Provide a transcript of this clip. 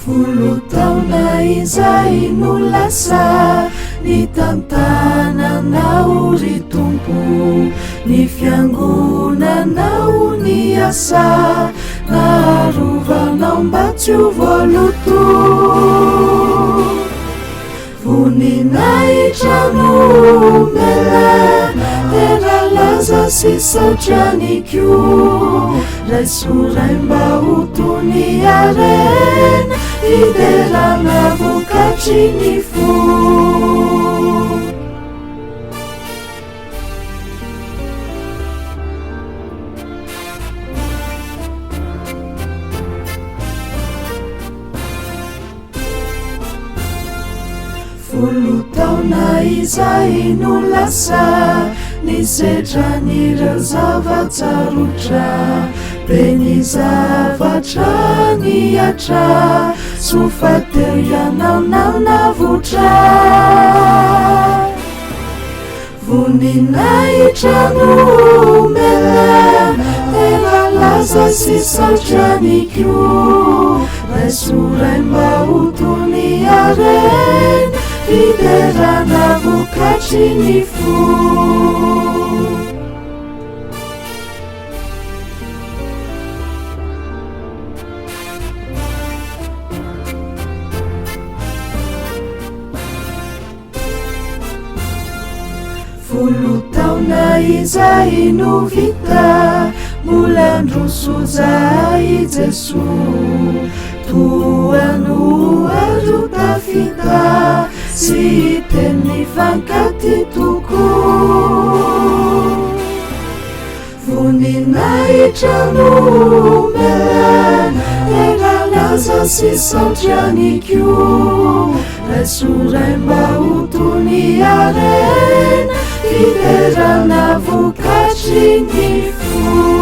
Folotaona izay no lasa ny tantananao ry tompo, ny fiangonanao ny asa naharovanao mba tsy ho voaloto. Voninahitra nomena teralaza sy saotraniko, raisoray mba ho tony arena iderana vokatry ny fo. Folotaona izay no lasa nisetran'ireo zavatsarotra, be ny zavatra niatra sofateo ianao navotra. Voninahitra nomena teralaza sy saotraniko, raisoray mba ho tony arena iderana vokatry ny fo. Folotaona izay no vita mbola ndrosoza i Jeso, toano aro tafita sy teny vankaty toko. Voninahitra nomena teralaza sy saotraniko, raisoray mba ho tony arena iderana vokatry ny fo.